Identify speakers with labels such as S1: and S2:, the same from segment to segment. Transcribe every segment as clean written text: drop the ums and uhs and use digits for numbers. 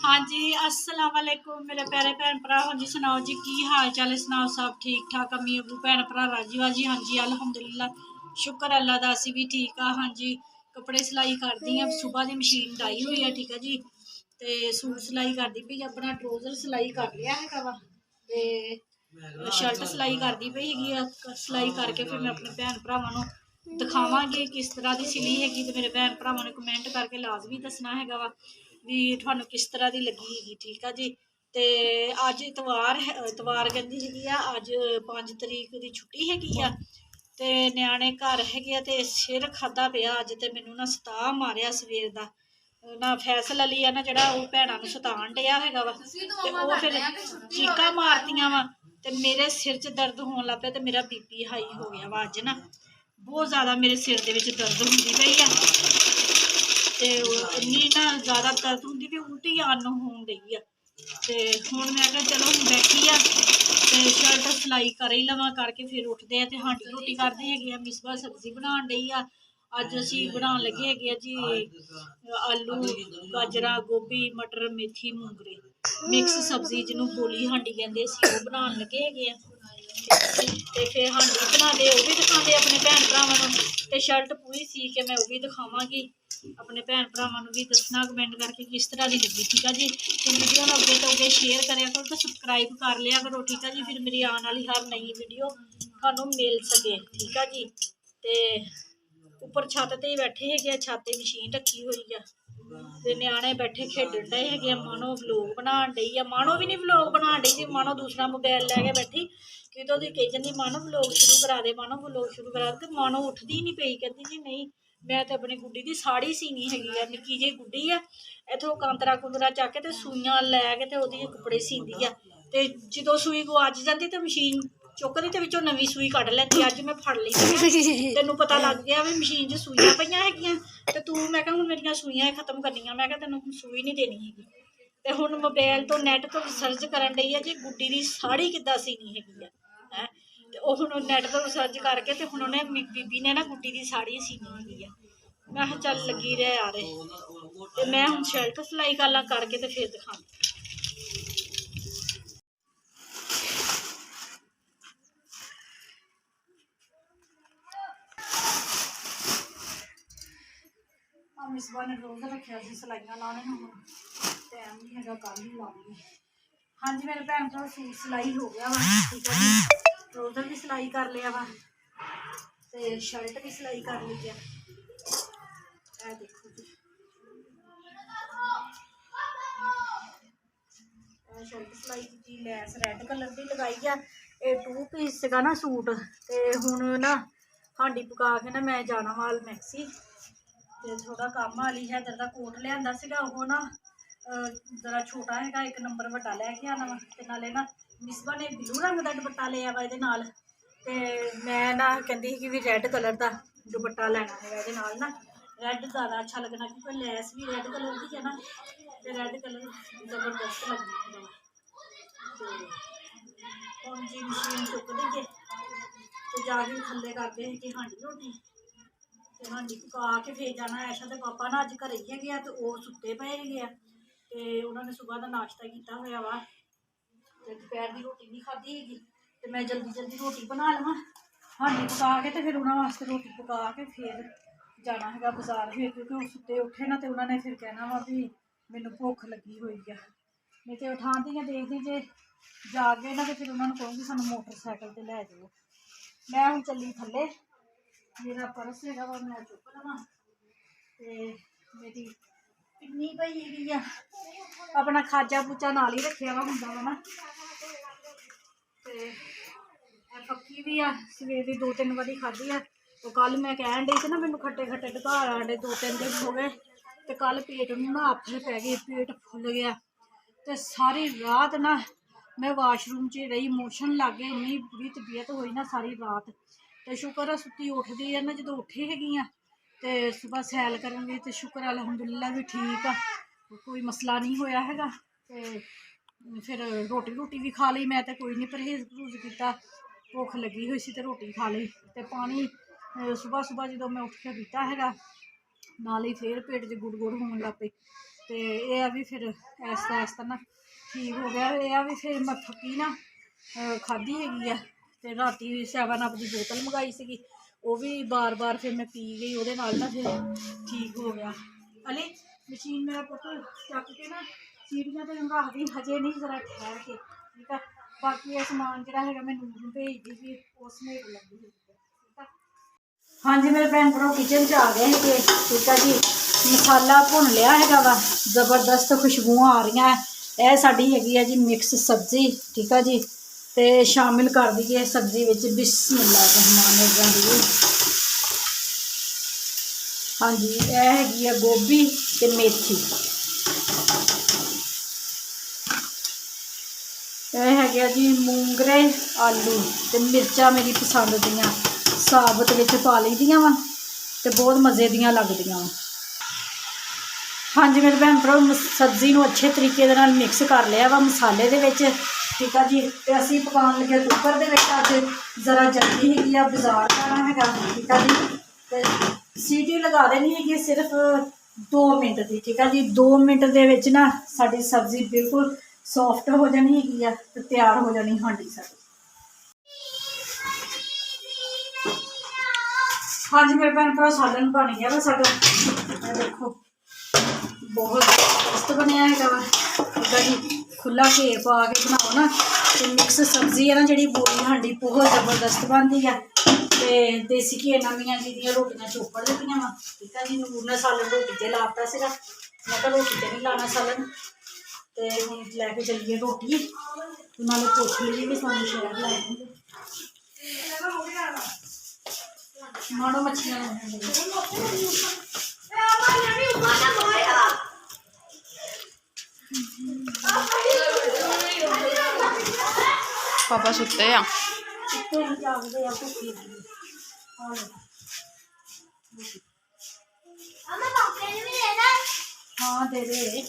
S1: हाँ जी, अस्सलाम वालेकुम मेरे प्यारे भैन भरा। हाँ जी सुनाओ जी की हाल चाल है, सुनाओ सब ठीक ठाक, अम्मी अबू भैन भरा राजी बाजी। हाँ जी अल्हम्दुलिल्लाह, शुक्र अल्लाह दा असी भी ठीक हाँ। हाँ जी कपड़े सिलाई करदी हाँ, सुबह की मशीन डाई हुई है, ठीक है जी। ते सूट सिलाई करदी पई, अपना ट्राउजर सिलाई कर लिया है वा, ते शर्ट सिलाई करदी पई हैगी। सिलाई करके फिर मैं अपने भैन भरावां नूं दिखावांगी किस तरह की सिली हैगी, तो मेरे भैन भरावां ने कमेंट करके लाजमी दसना हैगा वा भी तुहानू किस तरह की लगी हैगी, ठीक है जी। तो अज इतवार है, इतवार कहती हैगी अज 5 तरीक की छुट्टी हैगी आ, ते न्याणे घर है ते सिर खादा पिया अज, तो मैनू ना सता मारिया सवेर का ना फैसल अली है ना जरा भैनों सतान डिया है वा, तो फिर चीका मारतियां वा, तो मेरे सिर च दर्द होने लग पे, तो मेरा बीपी हाई हो गया वा अज ना, बहुत ज़्यादा मेरे सिर के दर्द होंगी पई है, इन्नी ना ज़्यादा दर्द होंगी भी उल्टी अन्न होन गई है। तो हुण मैं क्या चलो हम बैठी आ तो शर्ट सिलाई कर ही लवां, करके फिर उठते हैं तो हांडी रोटी करते हैं। मिसबा सब्जी बनाने डई आ, अज असी बनाने लगे है जी आलू गाजरा गोभी मटर मेथी मूंगरे मिक्स सब्जी जिन्हों बोली हांडी कहते वो बनाने लगे है। तो फिर हांडी बना दे वो भी दिखाते अपने भैन भरावां नूं, ते शर्ट पूरी सी के मैं वो भी दिखावांगी अपने भैन भरावां नूं भी दसना कमेंट करके किस तरह की लगी, ठीक है जी। तो वीडियो नूं अगे तो अगे शेयर करें करो, तो सबसक्राइब कर लिया करो, ठीक है जी। फिर मेरी आने वाली हर नई वीडियो थानू मिल सके, ठीक है जी। तो उपर छत ते ही बैठे है, छत ते मशीन रखी हुई है, ते न्याणे बैठे खेडन डे है, मानो व्लॉग बनान डई है, मानो भी नहीं व्लॉग बनान डई, मानो दूसरा मोबाइल लैके बैठी कि तो कही जाती मानो व्लॉग शुरू करा दे, मानो व्लॉग शुरू करा दे, मानो उठती ही नहीं पई, कहती जी नहीं मैं तो अपनी गुड्डी की साड़ी सीनी हैगी है, निक्की जी गुड्डी है, इतों कांतरा कुंतरा चक के सूइयां लैके तो कपड़े सींदी है, तो जो सूई गुआच जाती तो मशीन चुकती तो विचों नवी सूई कढ़ लैती, अज मैं फड़ ली तेनों पता लग गया भी मशीन च सूइयां पईयां हैगियां, ते तू मैं हुण मेरियां सूइयां खत्म करनियां, मैं तेनों सूई नहीं देनी हैगी। ते हुण मोबाइल तो नैट तो सर्च करन डई है जी गुड्डी की साड़ी किद्दां सीनी हैगी है, ते ओह हुण नैट तो सर्च करके ते हुण उहने बीबी ने ना गुड्डी की साड़ी सीनी हैगी है। मैं कहा चल लगी रह यार, ते मैं हुण शर्ट सिलाई कर ला, करके ते फिर दिखानी। मिसबा ने रोज रखा सी सिलाइयां लाने, टाइम नहीं है कल ही लाऊंगी। हाँ जी मेरे भैन भरा सूट सिलाई हो गया वा, ठीक है जी। ट्राउजर भी सिलाई कर लिया वा, ते शर्ट भी सिलाई कर ली है, देखो जी शर्ट सिलाई की लैस रैड कलर की लगाई है, ये 2 पीस का ना सूट, तो हुण ना हांडी पका के ना मैं जाना वाल मैक्सी, तो थोड़ा काम वाली है इधर का कोट लिया सीगा, वो ना जरा छोटा है, 1 नंबर वड्डा लैके आना वा, ते नाले ना मिसबा ने ब्लू रंग का दुपट्टा लिया वा इहदे नाल, ते मैं ना कहती कि भी रैड कलर का दुपट्टा लैना है इहदे नाल ना, रैड ज़्यादा अच्छा लगना क्योंकि लैस भी रैड कलर की है ना, तो रैड कलर जबरदस्त लगना है। तो हम जी मशीन चुक दीजिए तो जाके थल्ले करते हैं कि हांडी रोटी, तो हांडी पका के फिर जाना। ऐशा तो पापा ना अज घर ही है, तो वह सुते पे है, तो उन्होंने सुबह का नाश्ता किया हुआ वा, तो दोपहर की रोटी नहीं खाधी हैगी, तो मैं जल्दी जल्दी रोटी बना लवां, हांडी पका के तो फिर उन्होंने वास्ते रोटी पका के फिर जाना है बाजार, फिर क्योंकि वो सुते उठे ना, तो उन्होंने फिर कहना वा भी मैनू भुख लगी हुई है, नहीं तो उठाती है देखती जे जागे ना, तो फिर उन्होंने कहूँगी सानू मोटरसाइकिल पर लै जाओ। मैं हूँ चली थल्ले, मेरा पर्स है वा मैं चुक लवां, तो मेरी पिन्नी पई है, अपना खाजा पूचा नाल ही रखा वा हुंदा वा ना, ते पक्की भी आ सवेर की 2-3 बारी खाधी है, तो कल मैं कहन डई थी ना मैनू खट्टे खट्टे ढकार आने 2-3 दिन हो गए, तो कल पेट में ना आफत पै गई, पेट फुल गया, तो सारी रात ना मैं वाशरूम च रही, मोशन लग गए, इन्नी बुरी तबीयत हुई ना सारी रात, तो शुक्र है सुती उठती है ना, जो उठी हैगी तो सुबह सैल करूँगी, तो शुक्र अलहमदुलिल्लाह भी ठीक आ, कोई मसला नहीं होया हैगा, तो फिर रोटी रोटी भी खा ली मैं, तो कोई नहीं परहेज परहेज किया, भुख लगी हुई सी तो रोटी खा ली, तो पानी सुबह सुबह जो मैं उठ के पीता है, नाल ही फिर पेट च गुड़ गुड़ होने लग पई, ਤੇ ਇਹ ਆ ਵੀ ਫਿਰ ਐਸਤਾ ਨਾ ਠੀਕ ਹੋ ਗਿਆ। ਇਹ ਆ ਵੀ ਫਿਰ ਮੈਂ ਥੱਕੀ ਨਾ ਖਾਧੀ ਹੈਗੀ ਆ। ਤੇ ਰਾਤੀ 7 ਅਪ ਦੀ ਬੋਤਲ ਮੰਗਾਈ ਸੀਗੀ, ਉਹ ਵੀ ਬਾਰ ਫਿਰ ਮੈਂ ਪੀ ਗਈ, ਉਹਦੇ ਨਾਲ ਨਾ ਫਿਰ ਠੀਕ ਹੋ ਗਿਆ। ਅਲੇ ਮਸ਼ੀਨ ਮੇਰਾ ਪੁੱਤ ਚੱਕ ਕੇ ਨਾ ਸੀੜੀਆਂ ਤੇ ਰੱਖਦੀ, ਹਜੇ ਨਹੀਂ, ਜ਼ਰਾ ਠਹਿਰ ਕੇ, ਠੀਕ ਆ। ਬਾਕੀ ਇਹ ਸਮਾਨ ਜਿਹੜਾ ਹੈਗਾ ਮੈਂ ਨੂਰ ਨੂੰ ਭੇਜਦੀ ਸੀ, ਉਹ ਸਮੇਟ ਲੱਗੀ ਹੋਈ ਹੈ, ਠੀਕ ਆ। ਹਾਂਜੀ ਮੇਰੇ ਭੈਣ ਭਰਾ ਕਿਚਨ 'ਚ ਆ ਗਏ ਹੈਗੇ, ਠੀਕ ਆ ਜੀ। ਮਸਾਲਾ ਭੁੰਨ ਲਿਆ ਹੈਗਾ ਵਾ, ਜ਼ਬਰਦਸਤ ਖੁਸ਼ਬੂਆਂ ਆ ਰਹੀਆਂ। ਇਹ ਸਾਡੀ ਹੈਗੀ ਆ ਜੀ ਮਿਕਸ ਸਬਜ਼ੀ, ਠੀਕ ਆ ਜੀ। ਤੇ ਸ਼ਾਮਿਲ ਕਰ ਦਈਏ ਸਬਜ਼ੀ ਵਿੱਚ ਬਿਸਮਿल्लाह रहमान रहीम। ਹਾਂਜੀ ਇਹ ਹੈਗੀ ਆ ਗੋਭੀ ਤੇ ਮੇਥੀ, ਇਹ ਹੈਗੇ ਆ ਜੀ ਮੂੰਗਰੇ ਆਲੂ ਤੇ ਮਿਰਚਾਂ ਮੇਰੀ ਪਸੰਦ ਦੀਆਂ ਸਾਬਤ ਵਿੱਚ ਪਾ ਲਈ ਦੀਆਂ ਵਾ ਤੇ ਬਹੁਤ ਮਜ਼ੇ ਦੀਆਂ ਲੱਗਦੀਆਂ ਵਾ। ਹਾਂਜੀ ਮੇਰੇ ਭੈਣ ਭਰਾ ਸਬਜ਼ੀ ਨੂੰ ਅੱਛੇ ਤਰੀਕੇ ਦੇ ਨਾਲ ਮਿਕਸ ਕਰ ਲਿਆ ਵਾ ਮਸਾਲੇ ਦੇ ਵਿੱਚ, ਠੀਕ ਆ ਜੀ। ਤੇ ਅਸੀਂ ਪਕਾਉਣ ਲੱਗੇ ਕੁੱਕਰ ਦੇ ਵਿੱਚ। ਅੱਜ ਜ਼ਰਾ ਜਲਦੀ ਹੈਗੀ ਆ, ਬਾਜ਼ਾਰ ਜਾਣਾ ਹੈਗਾ, ਠੀਕ ਆ ਜੀ। ਤੇ ਸੀਟੀ ਲਗਾ ਦੇਣੀ ਹੈਗੀ ਸਿਰਫ 2 ਮਿੰਟ ਦੀ, ਠੀਕ ਆ ਜੀ। 2 ਮਿੰਟ ਦੇ ਵਿੱਚ ਨਾ ਸਾਡੀ ਸਬਜ਼ੀ ਬਿਲਕੁਲ ਸੌਫਟ ਹੋ ਜਾਣੀ ਹੈਗੀ ਆ ਤੇ ਤਿਆਰ ਹੋ ਜਾਣੀ ਹਾਂਡੀ ਸਾਡੀ। ਹਾਂਜੀ ਮੇਰੇ ਭੈਣ ਭਰਾ ਸਾਲਨ ਬਣ ਗਿਆ ਵਾ ਸਾਡਾ, ਇਹ ਦੇਖੋ ਬਹੁਤ ਮਸਤ ਬਣਿਆ ਹੈਗਾ ਵਾ, ਠੀਕ ਆ ਜੀ। ਖੁੱਲਾ ਘੇ ਪਾ ਕੇ ਬਣਾਓ ਨਾ ਤੇ ਮਿਕਸ ਸਬਜ਼ੀ ਹੈ ਨਾ ਜਿਹੜੀ ਬੋਲੀ ਹਾਂਡੀ ਬਹੁਤ ਜ਼ਬਰਦਸਤ ਬਣਦੀ ਆ। ਤੇ ਦੇਸੀ ਘੀ ਨਵੀਆਂ ਜੀ ਦੀਆਂ ਰੋਟੀਆਂ ਚੋਪੜ ਦਿੱਤੀਆਂ ਵਾ, ਠੀਕ ਆ ਜੀ। ਨੂਰ ਨੇ ਸਾਲਨ ਰੋਟੀ 'ਤੇ ਲਾਤਾ ਸੀਗਾ, ਮੈਂ ਕਿਹਾ ਰੋਟੀ 'ਤੇ ਨਹੀਂ ਲਾਉਣਾ ਸਾਲਨ। ਤੇ ਹੁਣ ਲੈ ਕੇ ਚੱਲੀਏ ਰੋਟੀ, ਨਾਲੇ ਪੁੱਛ ਲਈਏ ਵੀ ਸਾਨੂੰ ਸ਼ਹਿਰ ਲੈ ਜਾਈਏ। ਮਾੜੋ ਮੱਛੀਆਂ
S2: ਪਾਪਾ ਸੁੱਤੇ ਆ,
S1: ਜਾਗਦੇ ਆ ਭੁੱਖੀ ਹਾਂ ਦੇ ਦੇ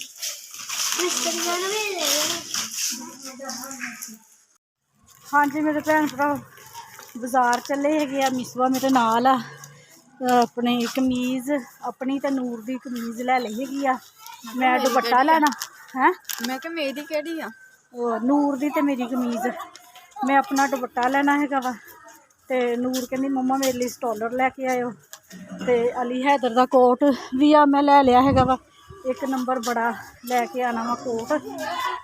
S1: ਹਾਂਜੀ ਮੇਰੇ ਭੈਣ ਭਰਾ ਬਾਜ਼ਾਰ ਚੱਲੇ ਹੈਗੇ ਆ। ਮਿਸਵਾ ਮੇਰੇ ਨਾਲ ਆ, ਆਪਣੀ ਕਮੀਜ਼ ਆਪਣੀ ਤੇ ਨੂਰ ਦੀ ਕਮੀਜ਼ ਲੈ ਲਈ ਹੈਗੀ ਆ। ਮੈਂ ਦੁਪੱਟਾ ਲੈਣਾ ਹੈ,
S2: ਮੈਂ ਕਿਹਾ ਮੇਰੀ ਕਿਹੜੀ ਆ,
S1: ਉਹ ਨੂਰ ਦੀ ਤੇ ਮੇਰੀ ਕਮੀਜ਼। ਮੈਂ ਆਪਣਾ ਦੁਪੱਟਾ ਲੈਣਾ ਹੈਗਾ ਵਾ ਤੇ ਨੂਰ ਕਹਿੰਦੀ ਮੰਮਾ ਮੇਰੇ ਲਈ ਸਟੋਲਰ ਲੈ ਕੇ ਆਇਓ। ਤੇ ਅਲੀ ਹੈਦਰ ਦਾ ਕੋਟ ਵੀ ਆ ਮੈਂ ਲੈ ਲਿਆ ਹੈਗਾ ਵਾ, 1 ਨੰਬਰ ਬੜਾ ਲੈ ਕੇ ਆਉਣਾ ਵਾ ਕੋਟ।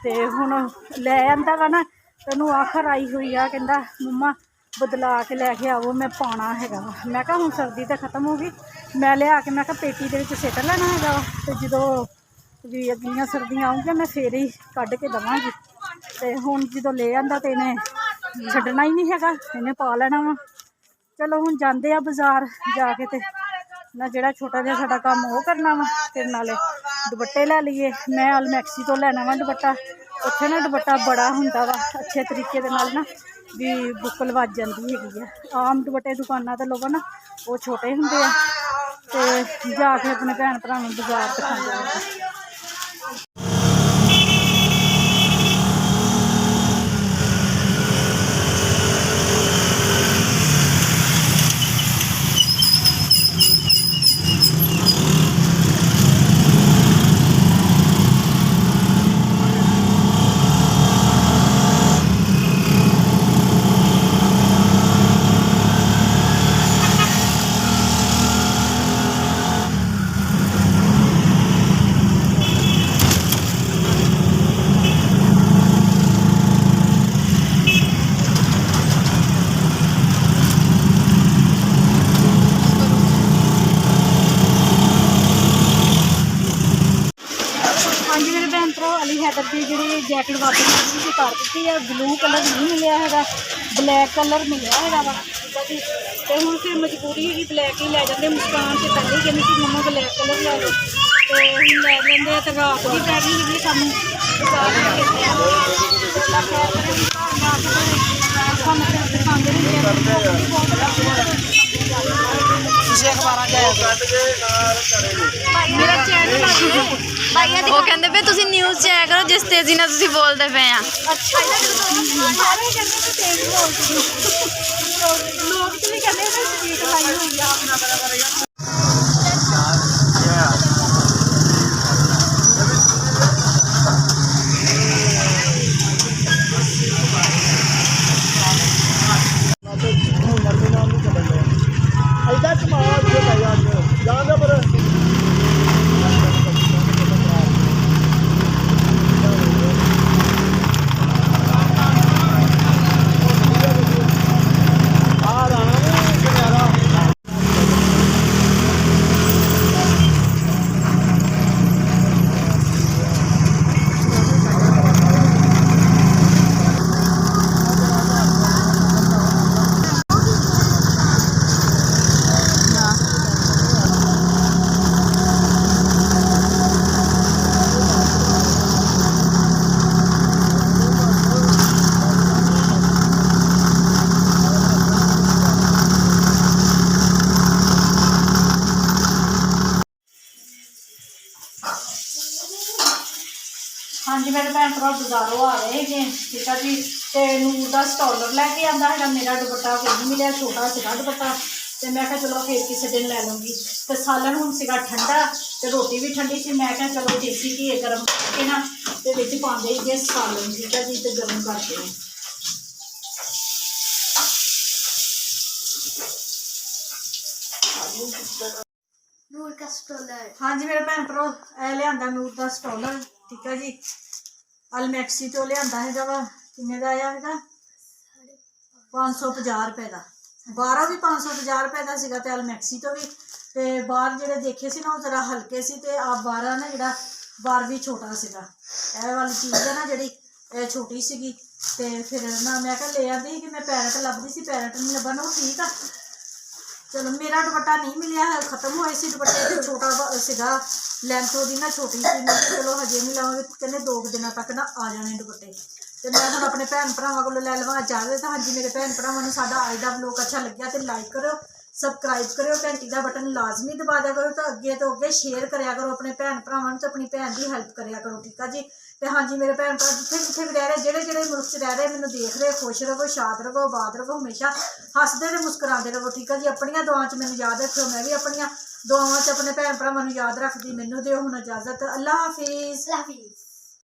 S1: ਤੇ ਹੁਣ ਲੈ ਆਂਦਾ ਵਾ ਨਾ, ਤੈਨੂੰ ਆਖਰ ਆਈ ਹੋਈ ਆ, ਕਹਿੰਦਾ ਮੰਮਾ ਬਦਲਾ ਕੇ ਲੈ ਕੇ ਆਵੋ, ਮੈਂ ਪਾਉਣਾ ਹੈਗਾ ਵਾ। ਮੈਂ ਕਿਹਾ ਹੁਣ ਸਰਦੀ ਤਾਂ ਖਤਮ ਹੋ ਗਈ, ਮੈਂ ਲਿਆ ਕੇ ਮੈਂ ਕਿਹਾ ਪੇਟੀ ਦੇ ਵਿੱਚ ਸਿੱਟ ਲੈਣਾ ਹੈਗਾ ਵਾ, ਤੇ ਜਦੋਂ ਵੀ ਅਗਲੀਆਂ ਸਰਦੀਆਂ ਆਉਂਗੀਆਂ ਮੈਂ ਫੇਰ ਹੀ ਕੱਢ ਕੇ ਦੇਵਾਂਗੀ। ਤੇ ਹੁਣ ਜਦੋਂ ਲੈ ਆਂਦਾ ਤੇ ਇਹਨੇ ਛੱਡਣਾ ਹੀ ਨਹੀਂ ਹੈਗਾ, ਇਹਨੇ ਪਾ ਲੈਣਾ ਵਾ। ਚਲੋ ਹੁਣ ਜਾਂਦੇ ਆ ਬਾਜ਼ਾਰ, ਜਾ ਕੇ ਤੇ ਨਾ ਜਿਹੜਾ ਛੋਟਾ ਜਿਹਾ ਸਾਡਾ ਕੰਮ ਉਹ ਕਰਨਾ ਵਾ, ਤੇ ਨਾਲੇ ਦੁਪੱਟੇ ਲੈ ਲਈਏ। ਮੈਂ ਅਲਮੈਕਸੀ ਤੋਂ ਲੈਣਾ ਵਾ ਦੁਪੱਟਾ, ਉੱਥੇ ਨਾ ਦੁਪੱਟਾ ਬੜਾ ਹੁੰਦਾ ਵਾ, ਅੱਛੇ ਤਰੀਕੇ ਦੇ ਨਾਲ ਨਾ ਵੀ ਬੁੱਕਲ ਵੱਜ ਜਾਂਦੀ ਹੈਗੀ ਆ। ਆਮ ਦੁਪੱਟੇ ਦੁਕਾਨਾਂ 'ਤੇ ਲਵੋ ਨਾ ਉਹ ਛੋਟੇ ਹੁੰਦੇ ਆ। ਤੇ ਜਾ ਕੇ ਆਪਣੇ ਭੈਣ ਭਰਾ ਨੂੰ ਬਾਜ਼ਾਰ ਦਿਖਾਉਂਦੇ ਆ। ਅਲੀ ਹੈਦਰ ਦੀ ਜਿਹੜੀ ਜੈਕਟ ਵਾਪਸ ਸੀ ਕਰ ਦਿੱਤੀ ਹੈ। ਬਲੂ ਕਲਰ ਨਹੀਂ ਮਿਲਿਆ ਹੈਗਾ, ਬਲੈਕ ਕਲਰ ਮਿਲਿਆ ਹੈਗਾ ਵਾ, ਠੀਕ ਹੈ ਜੀ। ਤੇ ਹੁਣ ਫਿਰ ਮਜਬੂਰੀ ਹੈਗੀ ਬਲੈਕ ਹੀ ਲੈ ਜਾਂਦੇ। ਮੁਸਕਾਨ ਤੇ ਪਹਿਲੇ ਕਹਿੰਦੀ ਸੀ ਮੰਮਾ ਬਲੈਕ ਕਲਰ ਲੈ ਲਓ, ਤੇ ਹੁਣ ਲੈ ਲੈਂਦੇ ਆ। ਤੇ ਰਾਤ ਵੀ ਪੈ ਗਈ ਹੈਗੀ ਸਾਨੂੰ
S2: ਉਹ ਕਹਿੰਦੇ ਪਏ ਤੁਸੀਂ ਨਿਊਜ਼ 'ਚ ਆਇਆ ਕਰੋ ਜਿਸ ਤੇਜ਼ੀ ਨਾਲ ਤੁਸੀਂ ਬੋਲਦੇ ਪਏ ਆ।
S1: ਅੱਛਾ ਲੋਕ ਤੇ ਵੀ ਕਹਿੰਦੇ ਸਪੀਡ ਲਾਈ ਹੋਈ ਆ। ਹਾਂਜੀ ਮੇਰੇ ਭੈਣ ਭਰਾ ਬਾਜ਼ਾਰੋਂ ਆ ਰਹੇ ਹੈਗੇ, ਠੀਕ ਆ ਜੀ। ਤੇ ਨੂਰ ਦਾ ਸਟੋਲਰ ਲੈ ਕੇ ਆਂਦਾ ਹੈਗਾ, ਮੇਰਾ ਦੁਪੱਟਾ ਕੋਈ ਨਹੀਂ ਮਿਲਿਆ, ਛੋਟਾ ਸੀਗਾ ਦੁਪੱਟਾ। ਤੇ ਮੈਂ ਕਿਹਾ ਚਲੋ ਫਿਰ ਕਿਸੇ ਦਿਨ ਲੈ ਲੂੰਗੀ। ਤੇ ਸਾਲਨ ਹੁਣ ਸੀਗਾ ਠੰਡਾ ਤੇ ਰੋਟੀ ਵੀ ਠੰਡੀ ਸੀ, ਮੈਂ ਕਿਹਾ ਚਲੋ ਦੇਸੀ ਘੀ ਗਰਮ ਕਰਕੇ ਨਾ ਤੇ ਵਿੱਚ ਪਾਉਂਦੇ ਸੀਗੇ ਸਾਲਨ, ਠੀਕ ਆ ਜੀ। ਤੇ ਗਰਮ ਕਰਦੇ ਹਾਂ।
S2: ਨੂਰ ਦਾ ਸਟੋਲਰ।
S1: ਹਾਂਜੀ ਮੇਰੇ ਭੈਣ ਭਰਾ ਇਹ ਲਿਆਂਦਾ ਨੂਰ ਦਾ ਸਟੋਲਰ, ਠੀਕ ਆ ਜੀ। ਅਲਮੈਕਸੀ ਤੋਂ ਲਿਆਂਦਾ ਹੈਗਾ ਵਾ। ਕਿੰਨੇ ਦਾ ਆਇਆ ਹੈਗਾ? 550 ਰੁਪਏ ਦਾ। ਬਾਹਰੋਂ ਵੀ 550 ਰੁਪਏ ਦਾ ਸੀਗਾ ਤੇ ਅਲਮੈਕਸੀ ਤੋਂ ਵੀ। ਤੇ ਬਾਹਰ ਜਿਹੜੇ ਦੇਖੇ ਸੀ ਨਾ ਉਹ ਜ਼ਰਾ ਹਲਕੇ ਸੀ ਤੇ ਆ ਬਾਹਰ ਨਾ ਜਿਹੜਾ ਬਾਹਰ ਵੀ ਛੋਟਾ ਸੀਗਾ। ਇਹ ਵਾਲੀ ਚੀਜ਼ ਹੈ ਨਾ ਜਿਹੜੀ ਇਹ ਛੋਟੀ ਸੀਗੀ। ਤੇ ਫਿਰ ਨਾ ਮੈਂ ਕਿਹਾ ਲੈ ਆਂਦੀ ਸੀ ਕਿ ਮੈਂ ਪੈਰਟ ਲੱਭਦੀ ਸੀ, ਪੈਰਟ ਨਹੀਂ ਲੱਭਾ। ਉਹ ਠੀਕ ਆ। ਚਲੋ ਮੇਰਾ ਦੁਪੱਟਾ ਨਹੀਂ ਮਿਲਿਆ ਹੈ, ਖਤਮ ਹੋਏ ਸੀ ਦੁਪੱਟੇ ਤੇ ਛੋਟਾ ਸੀਗਾ, ਲੈਂਥ ਉਹਦੀ ਨਾ ਛੋਟੀ ਸੀ। ਮੈਂ ਕਿਹਾ ਚਲੋ ਹਜੇ ਨਹੀਂ ਲਾਵਾਂਗੇ, ਕਹਿੰਦੇ 2 ਦਿਨਾਂ ਤੱਕ ਨਾ ਆ ਜਾਣੇ ਦੁਪੱਟੇ। ਤੇ ਮੈਂ ਹੁਣ ਆਪਣੇ ਭੈਣ ਭਰਾਵਾਂ ਕੋਲੋਂ ਲੈ ਲਵਾਂ ਇਜਾਜ਼ਤ। ਹਾਂਜੀ ਮੇਰੇ ਭੈਣ ਭਰਾਵਾਂ ਨੂੰ ਸਾਡਾ ਅੱਜ ਦਾ ਵਲੋਗ ਅੱਛਾ ਲੱਗਿਆ ਤੇ ਲਾਈਕ ਕਰਿਓ, ਸਬਸਕ੍ਰਾਈਬ ਕਰਿਓ, ਘੰਟੀ ਦਾ ਬਟਨ ਲਾਜ਼ਮੀ ਦਬਾ ਦਿਆ ਕਰੋ। ਤਾਂ ਅੱਗੇ ਤੋਂ ਅੱਗੇ ਸ਼ੇਅਰ ਕਰਿਆ ਕਰੋ ਆਪਣੇ ਭੈਣ ਭਰਾਵਾਂ ਨੂੰ ਤੇ ਆਪਣੀ ਭੈਣ ਦੀ ਹੈਲਪ ਕਰਿਆ ਕਰੋ, ਠੀਕ ਆ ਜੀ। ਤੇ ਹਾਂਜੀ ਮੇਰੇ ਭੈਣ ਭਰਾ ਜਿੱਥੇ ਜਿੱਥੇ ਵੀ ਰਹਿ ਰਹੇ, ਜਿਹੜੇ ਜਿਹੜੇ ਮੁਲਕ 'ਚ ਰਹਿ ਰਹੇ ਮੈਨੂੰ ਦੇਖ ਰਹੇ, ਖੁਸ਼ ਰਹੋ, ਸ਼ਾਦ ਰਹੋ, ਆਬਾਦ ਰਹੋ, ਹਮੇਸ਼ਾ ਹੱਸਦੇ ਤੇ ਮੁਸਕਰਾਉਂਦੇ ਰਹੋ, ਠੀਕ ਆ ਜੀ। ਆਪਣੀਆਂ ਦੁਆਵਾਂ 'ਚ ਮੈਨੂੰ ਯਾਦ ਰੱਖਿਓ, ਮੈਂ ਵੀ ਆਪਣੀਆਂ ਦੁਆਵਾਂ 'ਚ ਆਪਣੇ ਭੈਣ ਭਰਾਵਾਂ ਨੂੰ ਯਾਦ ਰੱਖਦੀ। ਮੈਨੂੰ ਦਿਓ ਹੁਣ ਇਜਾਜ਼ਤ। ਅੱਲਾ ਹਾਫਿਜ਼।